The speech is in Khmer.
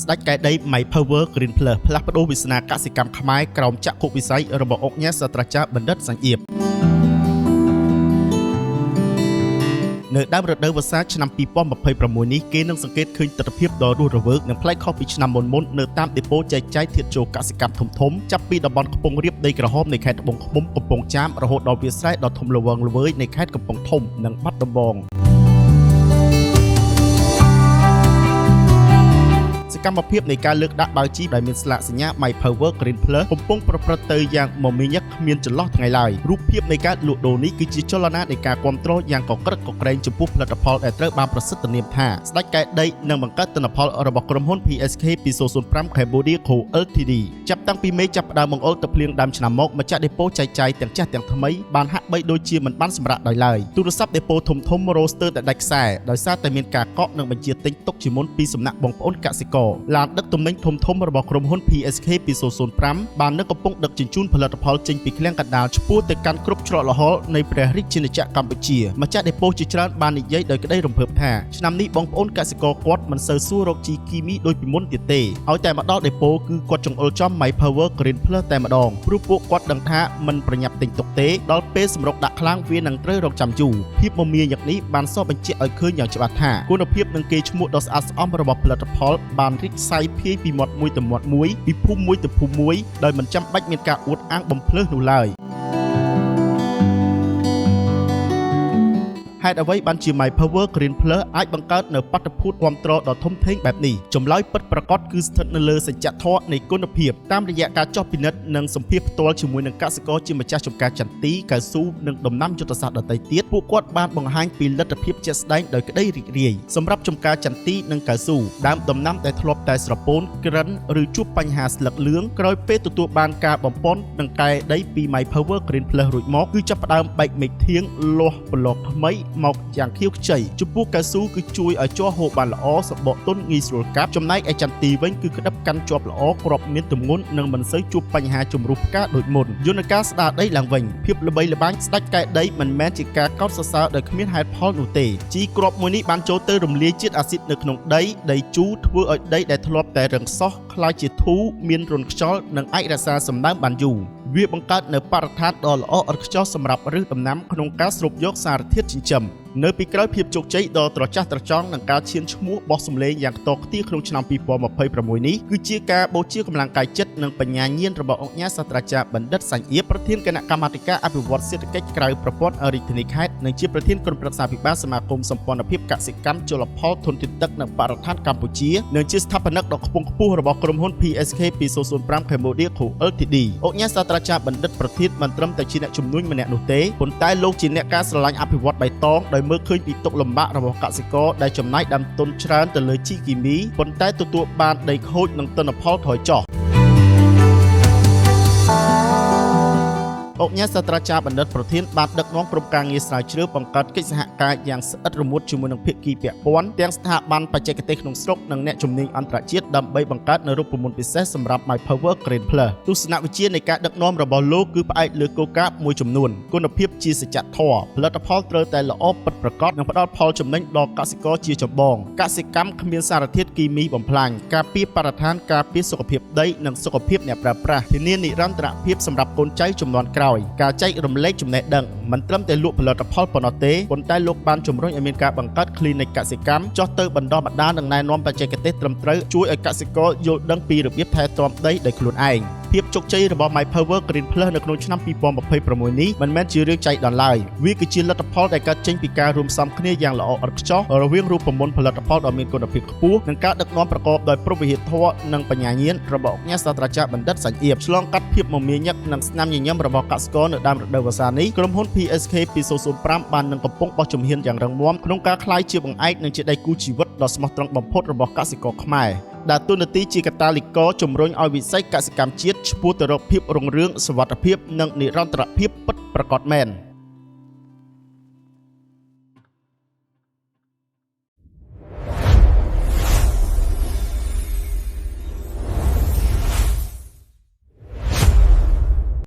ស្ដេចកែដី My Power Green Plus ផ្លាស់ប្ដូរវាសនាកសិកម្មខ្មែរក្រោមចក្ខុវិស័យរបស់អង្គការសាស្ត្រាចារ្យបណ្ឌិតសង្អៀបនៅដើមរដូវវស្សាឆ្នាំ2026នេះគេនឹងសង្កេតឃើញទស្សនវិជ្ជាដ៏រស់រវើកនិងប្លែកខុសពីឆ្នាំមុនៗនៅតាមដេប៉ូចែកចាយធាតុចូលកសិកម្មធំៗចាប់ពីតំបន់ខ្ពង់រាបដីក្រហមនៃខេត្តត្បូងឃ្មុំកំពង់ចាមរហូតដល់វាលស្រែដ៏ធំល្វឹងល្វើយនៃខេត្តកំពង់ធំនិងបាត់ដំបងសកម្មភាពនៃការលើកដាក់បាវជីដែលមានស្លាកសញ្ញា My Power Green Plus កំពុងប្រព្រឹត្តទៅយ៉ាងមមាញឹកគ្មានចន្លោះថ្ងៃឡើយរូបភាពនៃការលក់ដូរនេះគឺជាចលនានៃការគាំទ្រយ៉ាងកក្រឹកកក្រែងចំពោះផលិតផលដែលត្រូវបានប្រសិទ្ធនាមថាស្ដេចកែដីនឹងបង្កើតទិន្នផលរបស់ក្រុមហ៊ុន PSK 205 Cambodia Co Ltd ចាប់តាំងពីមេចាប់ផ្ដើមបង្អុលទៅភ្លៀងដើមឆ្នាំមកម្ចាស់ដេប៉ូចែកចាយទាំងចាស់ទាំងថ្មីបានហាក់បីដូចជាមិនបានសម្រាប់ដោយឡើយទូរស័ព្ទដេប៉ូធំៗរោស្ទើរតែដាច់ខ្សែដោយសារតែមានការកក់និងបញ្ជាទិញទុកជាមុនពីសំណាក់បងប្អូនកសិករឡានដឹកទំនិញធំៗរបស់ក្រុមហ៊ុន PSK 205បាននឹងកំពុងដឹកជញ្ជូនផលិតផលចេញពីឃ្លាំងកណ្ដាលឆ្ពោះទៅកាន់គ្រប់ច្រកល្ហល់នៃព្រះរាជាណាចក្រកម្ពុជាម្ចាស់ដេប៉ូជាច្រើនបាននិយាយដោយក្តីរំភើបថាឆ្នាំនេះបងប្អូនកសិករគាត់មិនសូវសួររកជីគីមីដូចពីមុនទៀតទេឲ្យតែមកដល់ដេប៉ូគឺគាត់ចង្អុលចំ My Power Green Plus តែម្ដងព្រោះពួកគាត់ដឹងថាមិនប្រញាប់ទិញទុកទេដល់ពេលសម្រុកដាក់ខ្លាំងវានឹងត្រូវរកចាំយូរភាពមមាញឹកនេះបានសបញ្ជាក់ឲ្យឃើញយ៉ាងច្បាស់ថាគុណភាពនិងកេរ្តិ៍ឈ្មោះដ៏ស្អាតស្អំរបស់ផលិតផលបានរីកសាយភាយពីមាត់មួយទៅមាត់មួយពីភូមិមួយទៅភូមិមួយដោយមិនចាំបាច់មានការអួតអាងបំភ្លើសនោះឡើយហេតុអ្វីបានជា My Power Green Plus អាចបង្កើតនៅបាតុភូតគាំទ្រដ៏ធំធេងបែបនេះចម្លើយពិតប្រាកដគឺស្ថិតនៅលើសច្ចធម៌នៃគុណភាពតាមរយៈការចុះពិនិត្យនិងសម្ភាសផ្ទាល់ជាមួយនឹងកសិករជាម្ចាស់ចម្ការចន្ទីកៅស៊ូនិងដំណាំយុទ្ធសាស្ត្រដទៃទៀតពួកគាត់បានបង្ហាញពីលទ្ធភាពជាក់ស្ដែងដោយក្តីរីករាយសម្រាប់ចម្ការចន្ទីនិងកៅស៊ូដើមដំណាំដែលធ្លាប់តែស្រពោនក្រិនឬជួបបញ្ហាស្លឹកលឿងក្រោយពេលទទួលបានការបំពន់និងកែដីពី My Power Green Plus រួចមកគឺចាប់ផ្ដើមបែកមែកធៀងលាស់ប្រឡងថ្មីមកយ៉ាងខៀវខ្ចីចំពោះកៅស៊ូគឺជួយឲ្យជ័រហូរបានល្អសបកទន់ងាយស្រួលកាប់ចំណែកឯចន្ទីវិញគឺក្តឹបកាន់ជាប់ល្អគ្រាប់មានទម្ងន់និងមិនសូវជួបបញ្ហាជំរុះផ្កាដូចមុនយន្តការស្ដារដីឡើងវិញភាពល្បីល្បាញស្ដេចកែដីមិនមែនជាការកោតសរសើរដោយគ្មានហេតុផលនោះទេជីគ្រាប់មួយនេះបានចូលទៅរំលាយជាតិអាស៊ីតនៅក្នុងដីជូរធ្វើឲ្យដីដែលធ្លាប់តែរឹងសោះក្លាយជាធូរមានរន្ធខ្យល់និងអាចរក្សាសំណើមបានយូរវាបង្កើតនៅបរិស្ថានដ៏ល្អឥតខ្ចោះសម្រាប់ឫសដំណាំក្នុងការស្រូបយកសារធាតុចិញ្ចឹមនៅពីក្រោយភាពជោគជ័យដ៏ត្រចះត្រចង់និងការឈានឈ្មោះបោះសម្លេងយ៉ាងខ្ទរខ្ទារក្នុងឆ្នាំ2026នេះគឺជាការបូជាកម្លាំងកាយចិត្តនិងបញ្ញាញាណរបស់អង្គការសាស្ត្រាចារ្យបណ្ឌិតសង្អៀបប្រធានគណៈកម្មាធិការអភិវឌ្ឍសេដ្ឋកិច្ចក្រៅប្រព័ន្ធរាជធានីខេត្តនិងជាប្រធានក្រុមប្រឹក្សាពិបាលសមាគមសម្ព័ន្ធភាពកសិកម្មជលផលធនធានទឹកនិងបរិស្ថានកម្ពុជានិងជាស្ថាបនិកដ៏ខ្ពង់ខ្ពស់របស់ក្រុមហ៊ុន PSK 205 Cambodia Co Ltd អង្គការសាស្ត្រាចារ្យបណ្ឌិតប្រធានមិនត្រឹមតែជាអ្នកជំនួយម្នាក់នោះទេប៉ុន្តែលោកជាអ្នកការស្រឡាញ់អភិវឌ្ឍបៃតងដោយមើលឃើញពីទុក្ខលំបាករបស់កសិករដែលចំណាយដើមទុនច្រើនទៅលើជីគីមីប៉ុន្តែទទួលបានដីខូចនិងទិន្នផលថយចុះអង្គការសាស្ត្រាចារ្យបណ្ឌិតប្រធានបានដឹកនាំក្រុមការងារស្រាវជ្រាវបង្កើតកិច្ចសហការយ៉ាងស្អិតរមួតជាមួយនឹងភាគីពាក់ព័ន្ធទាំងស្ថាប័នបច្ចេកទេសក្នុងស្រុកនិងអ្នកជំនាញអន្តរជាតិដើម្បីបង្កើតនូវរូបមន្តពិសេសសម្រាប់ My Power Green Plus ទស្សនវិជ្ជានៃការដឹកនាំរបស់លោកគឺផ្អែកលើគោលការណ៍មួយចំនួនគុណភាពជាសច្ចធម៌ផលិតផលត្រូវតែល្អពិតប្រាកដនិងផ្ដល់ផលចំណេញដល់កសិករជាចម្បងកសិកម្មគ្មានសារធាតុគីមីបំផ្លាញការពារបរិស្ថានការពារសុខភាពដីនិងសុខភាពអ្នកប្រើប្រាស់ធានានិរន្តរភាពសម្រាប់កូនចៅជំនាន់ក្រោយការចែករំលែកចំណេះដឹងមិនត្រឹមតែលក់ផលិតផលប៉ុណ្ណោះទេប៉ុន្តែលោកបានជំរុញឲ្យមានការបង្កើត Clinic កសិកម្មចុះទៅបណ្ដុះបណ្ដាលនិងណែនាំបច្ចេកទេសត្រឹមត្រូវជួយឲ្យកសិករយល់ដឹងពីរបៀបថែទាំដីដោយខ្លួនឯងភាពជោគជ័យរបស់ My Power Green Plus នៅក្នុងឆ្នាំ2026នេះមិនមែនជារឿងចៃដន្យឡើយវាគឺជាលទ្ធផលដែលកើតចេញពីការរួមផ្សំគ្នាយ៉ាងល្អឥតខ្ចោះរវាងរូបមន្តផលិតផលដ៏មានគុណភាពខ្ពស់និងការដឹកនាំប្រកបដោយព្រហ្មវិហារធម៌និងបញ្ញាញាណរបស់អង្គការសាស្ត្រាចារ្យបណ្ឌិតសង្អៀបឆ្លងកាត់ភាពមមាញឹកនិងស្នាមញញឹមរបស់កសិករនៅដើមរដូវវស្សានេះក្រុមហ៊ុន PSK 205បាននឹងកំពុងបោះជំហានយ៉ាងរឹងមាំក្នុងការក្លាយជាបង្អែកនិងជាដៃគូជីវិតដ៏ស្មោះត្រង់បំផុតរបស់កសិករខ្មែរដែលទូនាទីជាកាតាលីករជំរុញឲ្យវិស័យកសិកម្មជាតិឆ្ពោះទៅរកភាពរុងរឿងសុវត្ថិភាពនិងនិរន្តរភាពពិតប្រាកដមែន